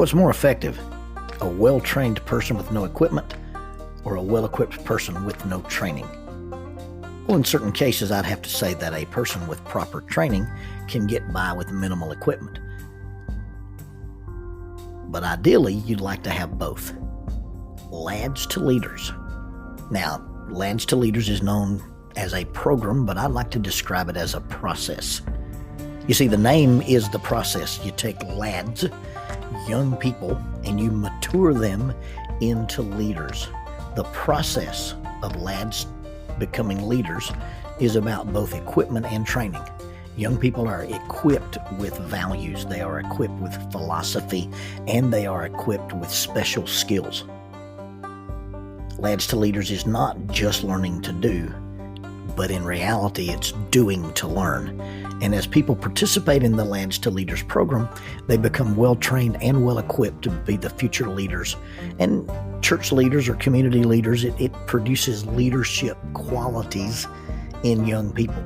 What's more effective, a well-trained person with no equipment or a well-equipped person with no training? Well, in certain cases, I'd have to say that a person with proper training can get by with minimal equipment. But ideally, you'd like to have both. Lads to Leaders. Now, Lads to Leaders is known as a program, but I like to describe it as a process. You see, the name is the process. You take lads, young people, and you mature them into leaders. The process of lads becoming leaders is about both equipment and training. Young people are equipped with values, they are equipped with philosophy, and they are equipped with special skills. Lads to Leaders is not just learning to do, but in reality it's doing to learn. And as people participate in the Lads to Leaders program, they become well-trained and well-equipped to be the future leaders and church leaders or community leaders. It produces leadership qualities in young people.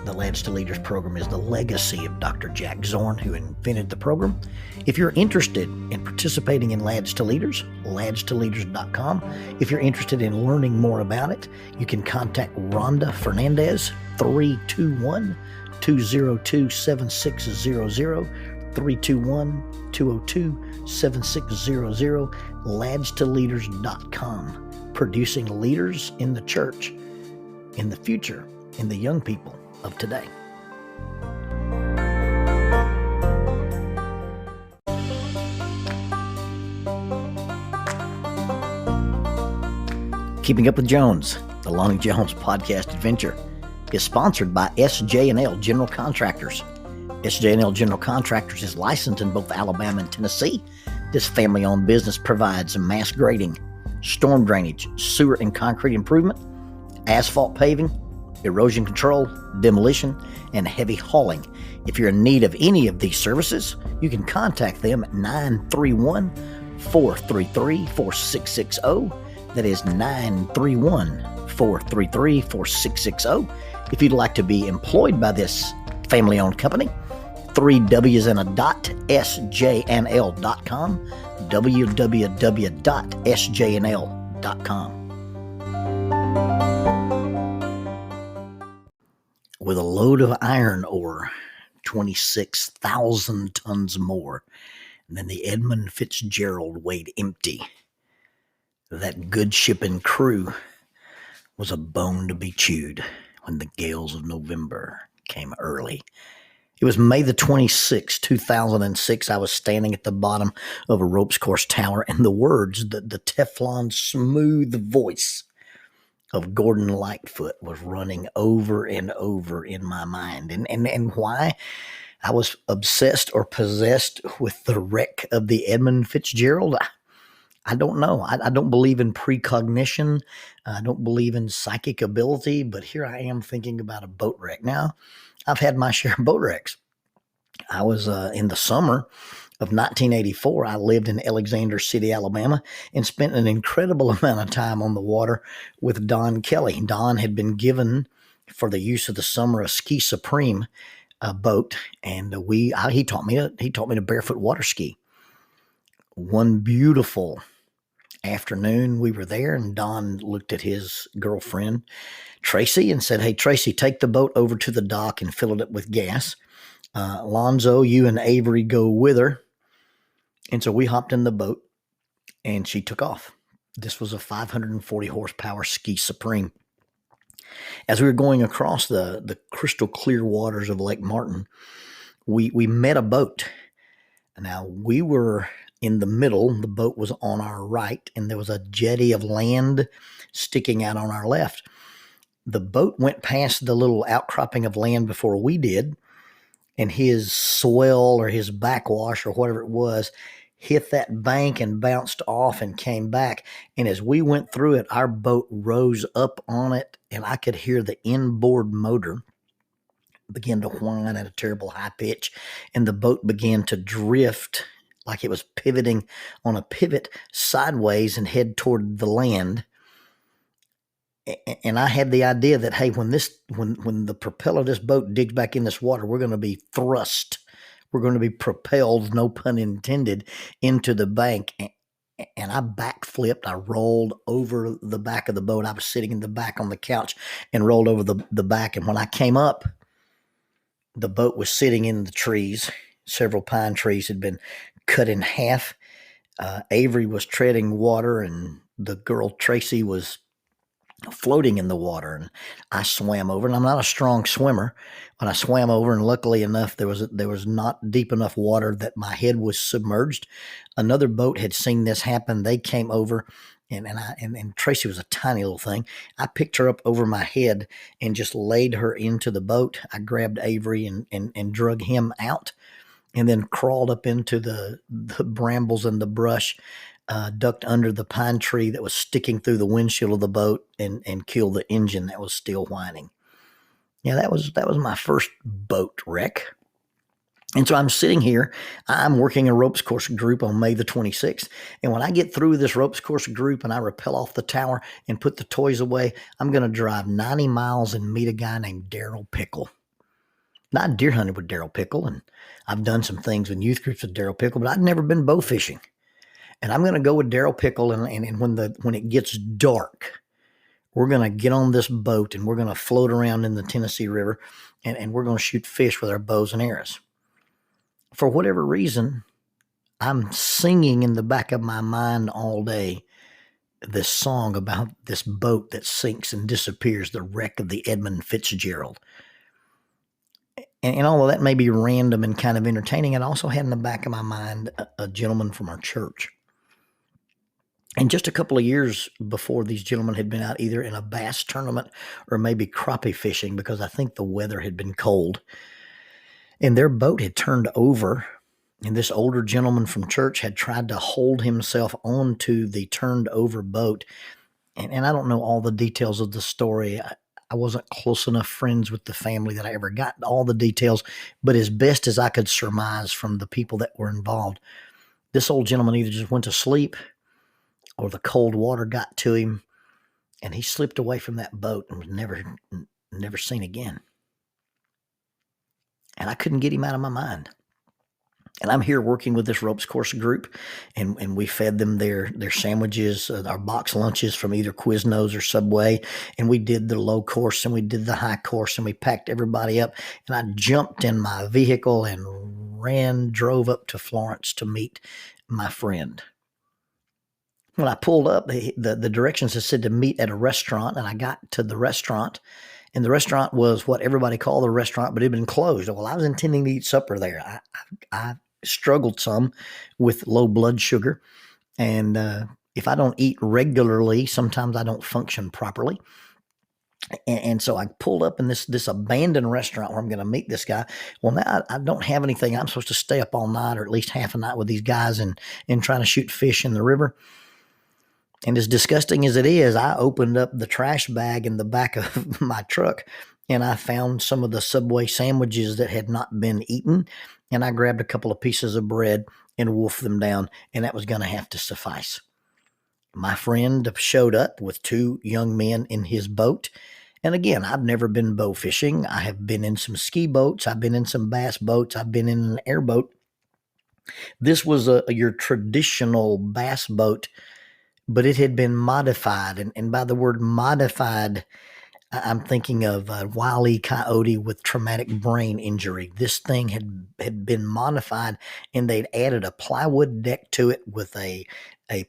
The Lads to Leaders program is the legacy of Dr. Jack Zorn, who invented the program. If you're interested in participating in Lads to Leaders, ladstoleaders.com. If you're interested in learning more about it, you can contact Rhonda Fernandez, 321-202-7600, 321-202-7600, ladstoleaders.com, producing leaders in the church, in the future, in the young people of today. Keeping Up with Jones, the Lonnie Jones podcast adventure, is sponsored by SJ&L General Contractors. SJ&L General Contractors is licensed in both Alabama and Tennessee. This family-owned business provides mass grading, storm drainage, sewer and concrete improvement, asphalt paving, erosion control, demolition, and heavy hauling. If you're in need of any of these services, you can contact them at 931-433-4660. That is 931-433-4660. If you'd like to be employed by this family-owned company, 3 W's and a dot, sjnl.com, www.sjnl.com. With a load of iron ore, 26,000 tons more than the Edmund Fitzgerald weighed empty, that good shipping crew was a bone to be chewed when the gales of November came early. It was May the 26th, 2006. I was standing at the bottom of a ropes course tower, and the words, the Teflon smooth voice of Gordon Lightfoot was running over and over in my mind. And why I was obsessed or possessed with the wreck of the Edmund Fitzgerald, I don't know. I don't believe in precognition. I don't believe in psychic ability, but here I am thinking about a boat wreck. Now, I've had my share of boat wrecks. I was in the summer of 1984, I lived in Alexander City, Alabama, and spent an incredible amount of time on the water with Don Kelly. Don had been given for the use of the summer a Ski Supreme boat, and he taught me to barefoot water ski. One beautiful afternoon, we were there, and Don looked at his girlfriend, Tracy, and said, "Hey, Tracy, take the boat over to the dock and fill it up with gas. Lonzo, you and Avery go with her." And so we hopped in the boat, and she took off. This was a 540 horsepower Ski Supreme. As we were going across the crystal clear waters of Lake Martin, we met a boat. Now, we were in the middle. The boat was on our right, and there was a jetty of land sticking out on our left. The boat went past the little outcropping of land before we did, and his swell or his backwash or whatever it was hit that bank and bounced off and came back. And as we went through it, our boat rose up on it, and I could hear the inboard motor begin to whine at a terrible high pitch, and the boat began to drift like it was pivoting on a pivot sideways and head toward the land. And I had the idea that, hey, when the propeller of this boat digs back in this water, we're going to be thrust were going to be propelled, no pun intended, into the bank. And I backflipped. I rolled over the back of the boat. I was sitting in the back on the couch and rolled over the back. And when I came up, the boat was sitting in the trees. Several pine trees had been cut in half. Avery was treading water, and the girl Tracy was floating in the water, and I swam over. And I'm not a strong swimmer, but I swam over, and luckily enough, there was not deep enough water that my head was submerged. Another boat had seen this happen. They came over, and Tracy was a tiny little thing. I picked her up over my head and just laid her into the boat. I grabbed Avery and drug him out, and then crawled up into the brambles and the brush, ducked under the pine tree that was sticking through the windshield of the boat, and killed the engine that was still whining. Yeah, that was my first boat wreck. And so I'm sitting here. I'm working a ropes course group on May the 26th. And when I get through this ropes course group and I rappel off the tower and put the toys away, I'm going to drive 90 miles and meet a guy named Daryl Pickle. Not deer hunted with Daryl Pickle, and I've done some things in youth groups with Daryl Pickle, but I've never been bow fishing. And I'm going to go with Daryl Pickle, and when it gets dark, we're going to get on this boat and we're going to float around in the Tennessee River, and we're going to shoot fish with our bows and arrows. For whatever reason, I'm singing in the back of my mind all day this song about this boat that sinks and disappears, the wreck of the Edmund Fitzgerald. And although that may be random and kind of entertaining, it also had in the back of my mind a gentleman from our church. And just a couple of years before, these gentlemen had been out either in a bass tournament or maybe crappie fishing, because I think the weather had been cold. And their boat had turned over, and this older gentleman from church had tried to hold himself onto the turned over boat. And I don't know all the details of the story. I wasn't close enough friends with the family that I ever got all the details, but as best as I could surmise from the people that were involved, this old gentleman either just went to sleep or the cold water got to him, and he slipped away from that boat and was never seen again. And I couldn't get him out of my mind. And I'm here working with this ropes course group, and we fed them their sandwiches, our box lunches from either Quiznos or Subway, and we did the low course and we did the high course, and we packed everybody up, and I jumped in my vehicle and drove up to Florence to meet my friend. When I pulled up, the directions had said to meet at a restaurant, and I got to the restaurant, and the restaurant was what everybody called the restaurant, but it had been closed. Well, I was intending to eat supper there. I struggled some with low blood sugar, and if I don't eat regularly, sometimes I don't function properly. And so I pulled up in this abandoned restaurant where I'm going to meet this guy. Well, now I don't have anything. I'm supposed to stay up all night, or at least half a night, with these guys and trying to shoot fish in the river. And as disgusting as it is, I opened up the trash bag in the back of my truck, and I found some of the Subway sandwiches that had not been eaten, and I grabbed a couple of pieces of bread and wolfed them down, and that was going to have to suffice. My friend showed up with two young men in his boat, and again, I've never been bow fishing. I have been in some ski boats. I've been in some bass boats. I've been in an airboat. This was your traditional bass boat, but it had been modified. And by the word modified, I'm thinking of Wile E. Coyote with traumatic brain injury. This thing had been modified, and they'd added a plywood deck to it with a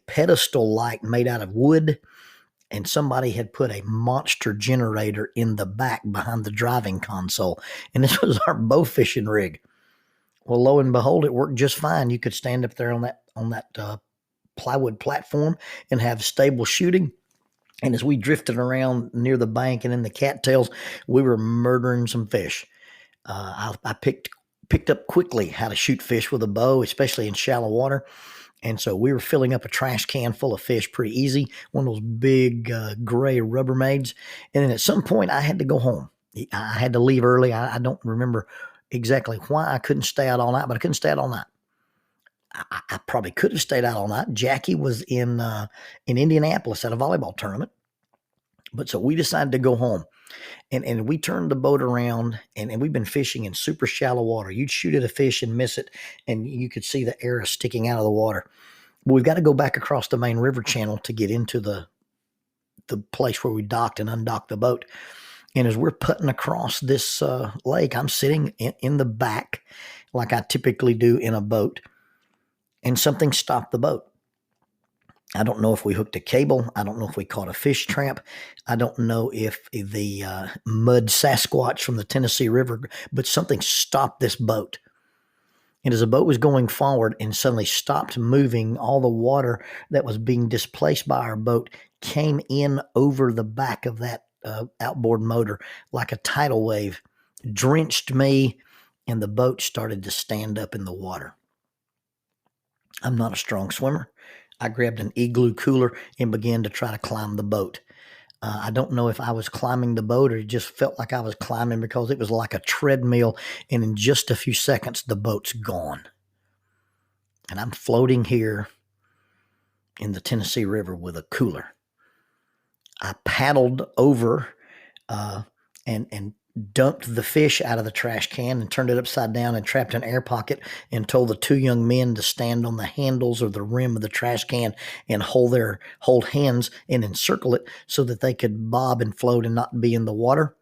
pedestal light made out of wood, and somebody had put a monster generator in the back behind the driving console. And this was our bow fishing rig. Well, lo and behold, it worked just fine. You could stand up there on that plywood platform and have stable shooting. And as we drifted around near the bank and in the cattails, we were murdering some fish. I picked up quickly how to shoot fish with a bow, especially in shallow water. And so we were filling up a trash can full of fish pretty easy, one of those big gray Rubbermaids. And then at some point, I had to go home. I had to leave early. I don't remember exactly why I couldn't stay out all night, but I couldn't stay out all night. I probably could have stayed out all night. Jackie was in Indianapolis at a volleyball tournament. But so we decided to go home. And we turned the boat around, and we've been fishing in super shallow water. You'd shoot at a fish and miss it, and you could see the arrow sticking out of the water. But we've got to go back across the main river channel to get into the place where we docked and undocked the boat. And as we're putting across this lake, I'm sitting in the back like I typically do in a boat, and something stopped the boat. I don't know if we hooked a cable. I don't know if we caught a fish trap. I don't know if the mud Sasquatch from the Tennessee River, but something stopped this boat. And as the boat was going forward and suddenly stopped moving, all the water that was being displaced by our boat came in over the back of that outboard motor like a tidal wave, drenched me, and the boat started to stand up in the water. I'm not a strong swimmer. I grabbed an igloo cooler and began to try to climb the boat. I don't know if I was climbing the boat or it just felt like I was climbing because it was like a treadmill, and in just a few seconds, the boat's gone. And I'm floating here in the Tennessee River with a cooler. I paddled over and dumped the fish out of the trash can and turned it upside down and trapped an air pocket and told the two young men to stand on the handles or the rim of the trash can and hold hands and encircle it so that they could bob and float and not be in the water.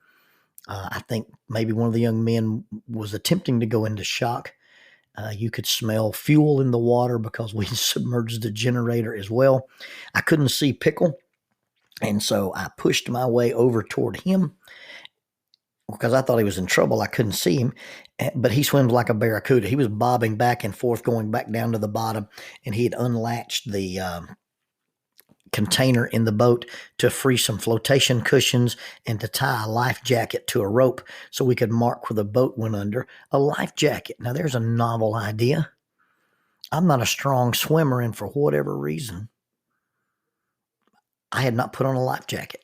I think maybe one of the young men was attempting to go into shock. You could smell fuel in the water because we submerged the generator as well. I couldn't see Pickle, and so I pushed my way over toward him because I thought he was in trouble. I couldn't see him, but he swims like a barracuda. He was bobbing back and forth, going back down to the bottom, and he had unlatched the container in the boat to free some flotation cushions and to tie a life jacket to a rope so we could mark where the boat went under. A life jacket. Now, there's a novel idea. I'm not a strong swimmer, and for whatever reason, I had not put on a life jacket.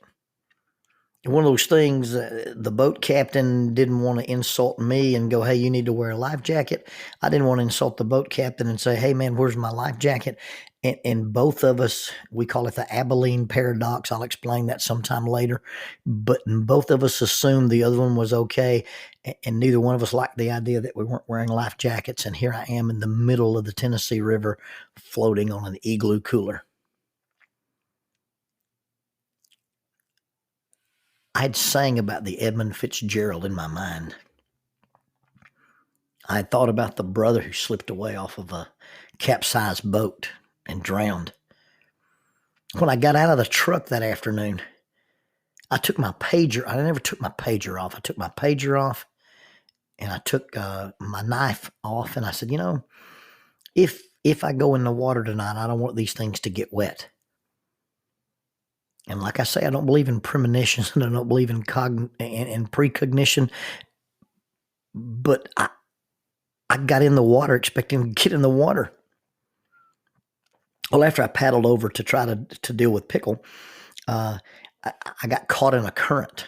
One of those things, the boat captain didn't want to insult me and go, hey, you need to wear a life jacket. I didn't want to insult the boat captain and say, hey, man, where's my life jacket? And both of us, we call it the Abilene paradox. I'll explain that sometime later. But both of us assumed the other one was okay, and neither one of us liked the idea that we weren't wearing life jackets. And here I am in the middle of the Tennessee River floating on an igloo cooler. I'd sang about the Edmund Fitzgerald in my mind. I had thought about the brother who slipped away off of a capsized boat and drowned. When I got out of the truck that afternoon, I took my pager. I never took my pager off. I took my pager off, and I took my knife off, and I said, if I go in the water tonight, I don't want these things to get wet. And like I say, I don't believe in premonitions and I don't believe in precognition. But I got in the water expecting to get in the water. Well, after I paddled over to try to deal with Pickle, I got caught in a current.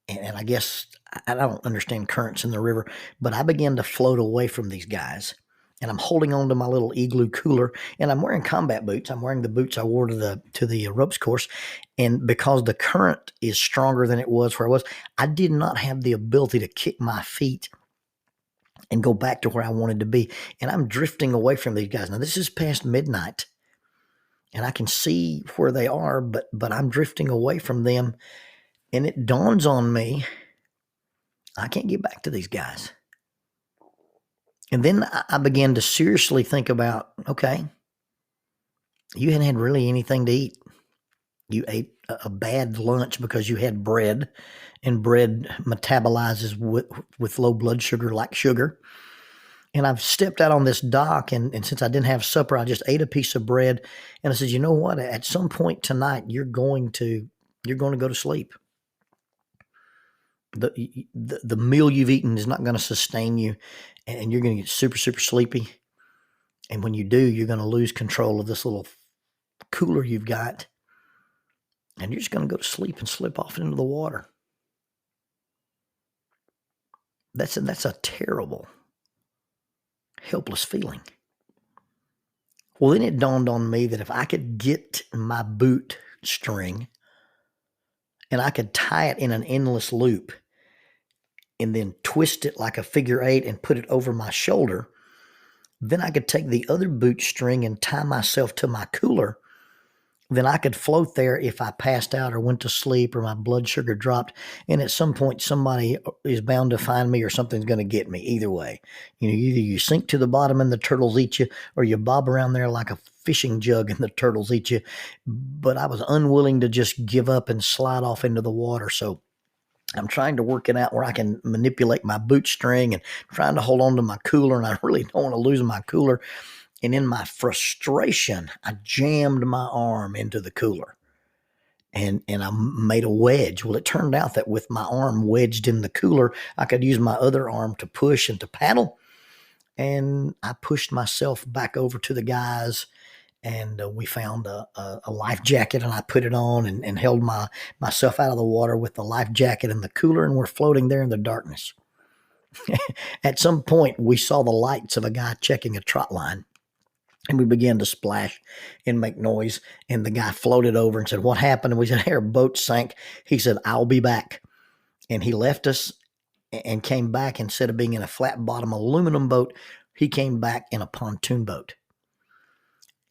And I guess I don't understand currents in the river, but I began to float away from these guys. And I'm holding on to my little igloo cooler, and I'm wearing combat boots. I'm wearing the boots I wore to the ropes course. And because the current is stronger than it was where I was, I did not have the ability to kick my feet and go back to where I wanted to be. And I'm drifting away from these guys. Now, this is past midnight, and I can see where they are, but I'm drifting away from them. And it dawns on me, I can't get back to these guys. And then I began to seriously think about, okay, you hadn't had really anything to eat. You ate a bad lunch because you had bread, and bread metabolizes with low blood sugar like sugar. And I've stepped out on this dock, and since I didn't have supper, I just ate a piece of bread. And I said, you know what? At some point tonight, you're going to go to sleep. The meal you've eaten is not going to sustain you, and you're going to get super, super sleepy. And when you do, you're going to lose control of this little cooler you've got, and you're just going to go to sleep and slip off into the water. That's a terrible, helpless feeling. Well, then it dawned on me that if I could get my boot string and I could tie it in an endless loop and then twist it like a figure eight and put it over my shoulder. Then I could take the other boot string and tie myself to my cooler. Then I could float there if I passed out or went to sleep or my blood sugar dropped. And at some point, somebody is bound to find me or something's going to get me. Either way, either you sink to the bottom and the turtles eat you, or you bob around there like a fishing jug and the turtles eat you. But I was unwilling to just give up and slide off into the water. So I'm trying to work it out where I can manipulate my boot string and trying to hold on to my cooler. And I really don't want to lose my cooler. And in my frustration, I jammed my arm into the cooler and I made a wedge. Well, it turned out that with my arm wedged in the cooler, I could use my other arm to push and to paddle. And I pushed myself back over to the guys, and we found a life jacket, and I put it on and held myself out of the water with the life jacket and the cooler, and we're floating there in the darkness. At some point, we saw the lights of a guy checking a trot line. And we began to splash and make noise. And the guy floated over and said, "What happened?" And we said, "Our boat sank." He said, "I'll be back." And he left us and came back. Instead of being in a flat bottom aluminum boat, he came back in a pontoon boat.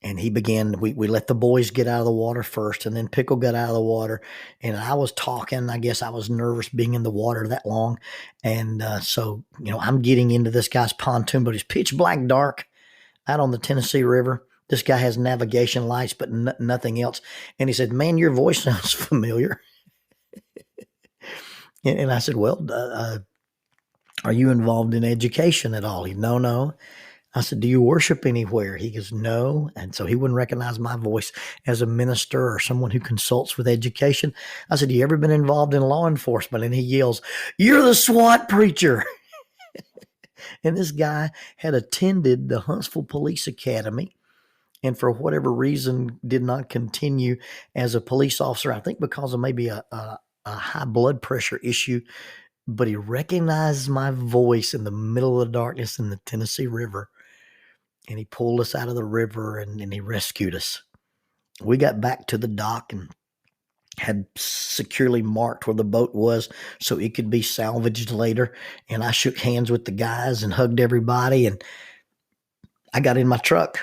And he began, we let the boys get out of the water first, and then Pickle got out of the water. And I was talking. I guess I was nervous being in the water that long. And so, I'm getting into this guy's pontoon boat. It's pitch black dark out on the Tennessee River. This guy has navigation lights, but nothing else. And he said, "Man, your voice sounds familiar." And I said, "Well, are you involved in education at all?" He, "No." I said, "Do you worship anywhere?" He goes, "No." And so he wouldn't recognize my voice as a minister or someone who consults with education. I said, "You ever been involved in law enforcement?" And he yells, "You're the SWAT preacher." And this guy had attended the Huntsville Police Academy and for whatever reason did not continue as a police officer. I think because of maybe a high blood pressure issue, but he recognized my voice in the middle of the darkness in the Tennessee River, and he pulled us out of the river and he rescued us. We got back to the dock and had securely marked where the boat was so it could be salvaged later. And I shook hands with the guys and hugged everybody, and I got in my truck.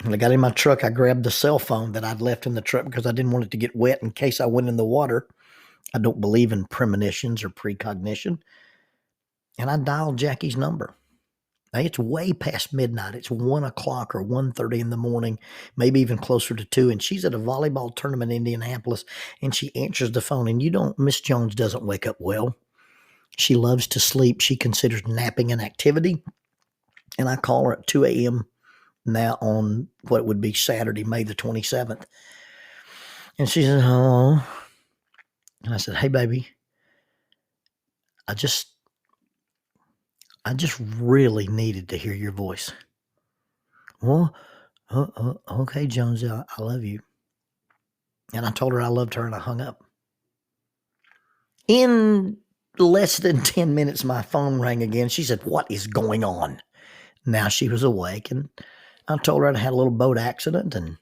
When I got in my truck, I grabbed the cell phone that I'd left in the truck because I didn't want it to get wet in case I went in the water. I don't believe in premonitions or precognition. And I dialed Jackie's number. Now, it's way past midnight. It's 1 o'clock or 1:30 in the morning, maybe even closer to 2. And she's at a volleyball tournament in Indianapolis, and she answers the phone. And Miss Jones doesn't wake up well. She loves to sleep. She considers napping an activity. And I call her at 2 a.m. now on what would be Saturday, May the 27th. And she said, "Hello." And I said, "Hey, baby, I just really needed to hear your voice." "Well, okay, Jonesy, I love you." And I told her I loved her, and I hung up. In less than 10 minutes, my phone rang again. She said, "What is going on?" Now she was awake, and I told her I'd had a little boat accident, and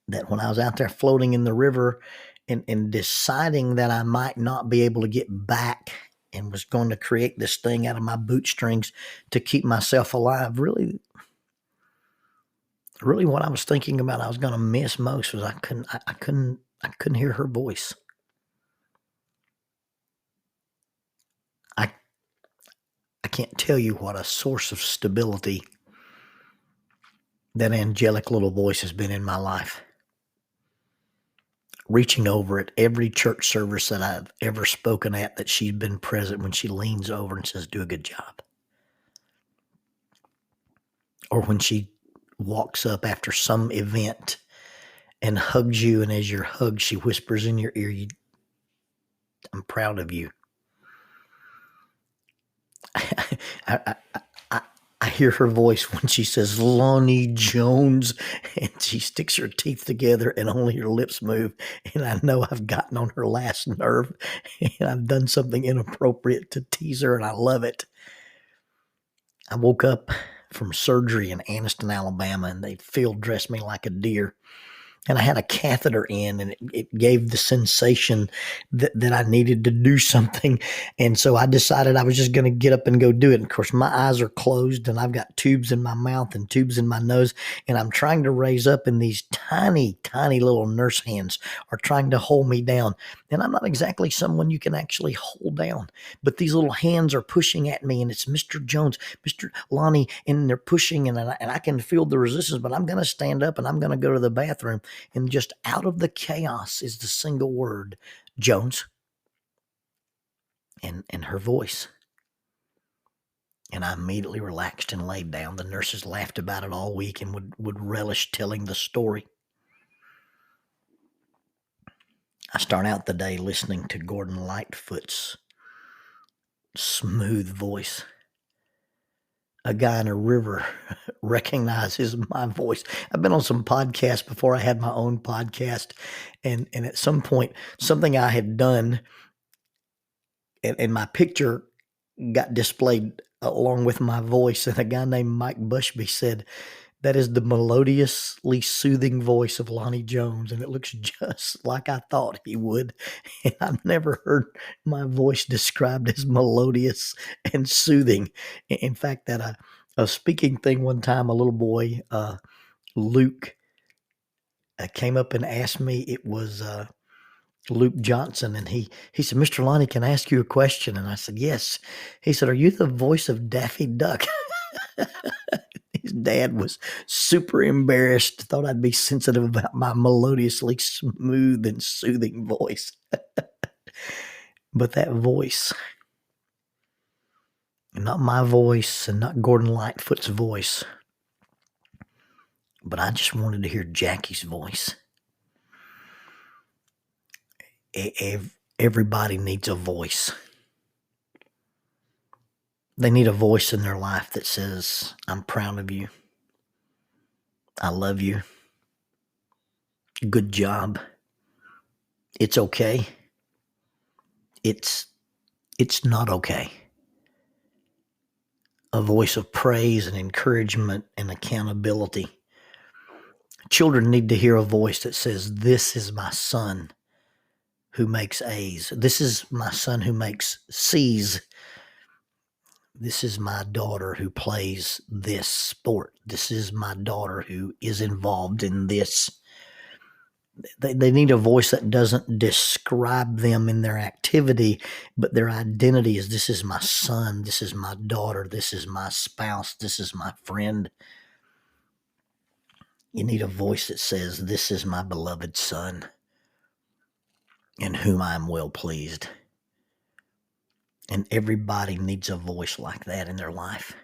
that when I was out there floating in the river and deciding that I might not be able to get back and was going to create this thing out of my bootstrings to keep myself alive, really what I was thinking about I was going to miss most was I couldn't hear her voice. I can't tell you what a source of stability that angelic little voice has been in my life. Reaching over at every church service that I've ever spoken at, that she's been present when she leans over and says, "Do a good job." Or when she walks up after some event and hugs you, and as you're hugged, she whispers in your ear, "I'm proud of you." I, I hear her voice when she says, "Lonnie Jones," and she sticks her teeth together and only her lips move. And I know I've gotten on her last nerve and I've done something inappropriate to tease her, and I love it. I woke up from surgery in Anniston, Alabama, and they field dressed me like a deer. and I had a catheter in, and it gave the sensation that I needed to do something. And so I decided I was just going to get up and go do it. And of course, my eyes are closed, and I've got tubes in my mouth and tubes in my nose, and I'm trying to raise up, and these tiny, tiny little nurse hands are trying to hold me down. And I'm not exactly someone you can actually hold down, but these little hands are pushing at me, and it's Mr. Jones, Mr. Lonnie, and they're pushing, and I can feel the resistance, but I'm going to stand up and I'm going to go to the bathroom. And just out of the chaos is the single word, Jones, and her voice. And I immediately relaxed and laid down. The nurses laughed about it all week and would relish telling the story. I start out the day listening to Gordon Lightfoot's smooth voice. A guy in a river recognizes my voice. I've been on some podcasts before. I had my own podcast, and at some point, something I had done, and my picture got displayed along with my voice, and a guy named Mike Bushby said, "That is the melodiously soothing voice of Lonnie Jones," and it looks just like I thought he would. And I've never heard my voice described as melodious and soothing. In fact, at a speaking thing one time, a little boy, Luke, came up and asked me. It was Luke Johnson, and he said, "Mr. Lonnie, can I ask you a question?" And I said, "Yes." He said, "Are you the voice of Daffy Duck?" His dad was super embarrassed, thought I'd be sensitive about my melodiously smooth and soothing voice. But that voice, not my voice and not Gordon Lightfoot's voice, but I just wanted to hear Jackie's voice. Everybody needs a voice. They need a voice in their life that says, "I'm proud of you. I love you. Good job. It's okay. It's not okay." A voice of praise and encouragement and accountability. Children need to hear a voice that says, "This is my son who makes A's. This is my son who makes C's. This is my daughter who plays this sport. This is my daughter who is involved in this." They need a voice that doesn't describe them in their activity, but their identity is, "This is my son. This is my daughter. This is my spouse. This is my friend." You need a voice that says, "This is my beloved son in whom I am well pleased." And everybody needs a voice like that in their life.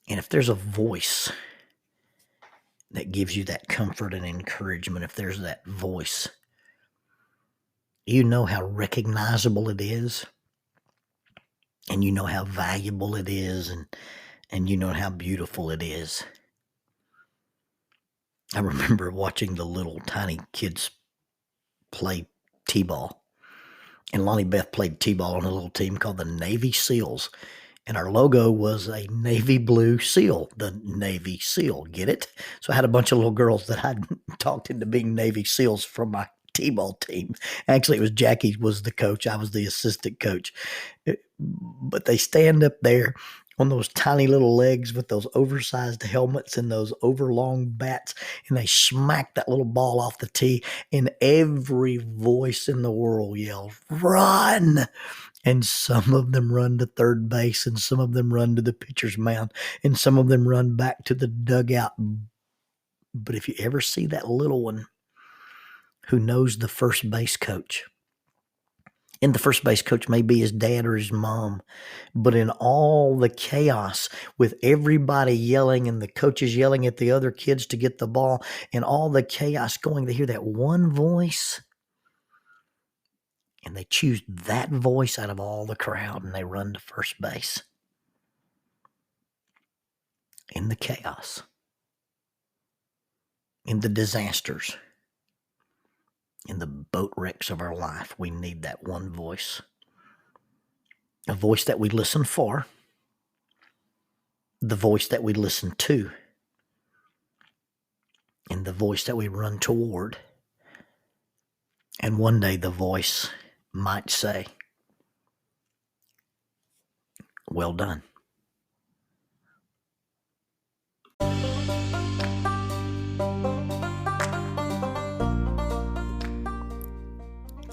And if there's a voice that gives you that comfort and encouragement, if there's that voice, you know how recognizable it is, and you know how valuable it is, and you know how beautiful it is. I remember watching the little tiny kids play t-ball, and Lonnie Beth played t-ball on a little team called the Navy SEALs. And our logo was a navy blue seal, the Navy SEAL. Get it? So I had a bunch of little girls that I'd talked into being Navy SEALs from my t-ball team. Actually, it was Jackie was the coach. I was the assistant coach. But they stand up there on those tiny little legs with those oversized helmets and those overlong bats, and they smack that little ball off the tee, and every voice in the world yells, "Run!" And some of them run to third base, and some of them run to the pitcher's mound, and some of them run back to the dugout. But if you ever see that little one who knows the first base coach, and the first base coach may be his dad or his mom, but in all the chaos with everybody yelling and the coaches yelling at the other kids to get the ball, and all the chaos going, they hear that one voice, and they choose that voice out of all the crowd, and they run to first base. In the chaos, in the disasters, in the boat wrecks of our life, we need that one voice. A voice that we listen for, the voice that we listen to, and the voice that we run toward. And one day the voice might say, well done.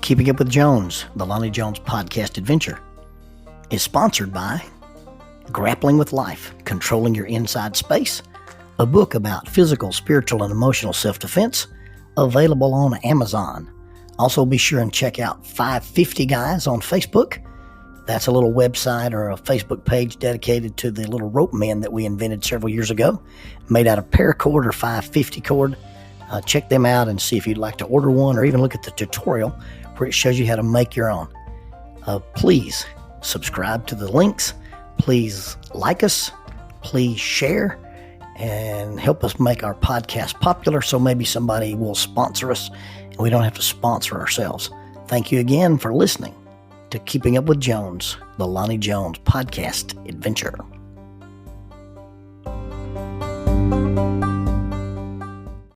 Keeping Up with Jones, the Lonnie Jones podcast adventure, is sponsored by Grappling with Life, Controlling Your Inside Space, a book about physical, spiritual, and emotional self-defense, available on Amazon. Also, be sure and check out 550 Guys on Facebook. That's a little website or a Facebook page dedicated to the little rope men that we invented several years ago, made out of paracord or 550 cord. Check them out and see if you'd like to order one, or even look at the tutorial where it shows you how to make your own. Please subscribe to the links. Please like us. Please share and help us make our podcast popular so maybe somebody will sponsor us and we don't have to sponsor ourselves. Thank you again for listening to Keeping Up with Jones, the Lonnie Jones podcast adventure.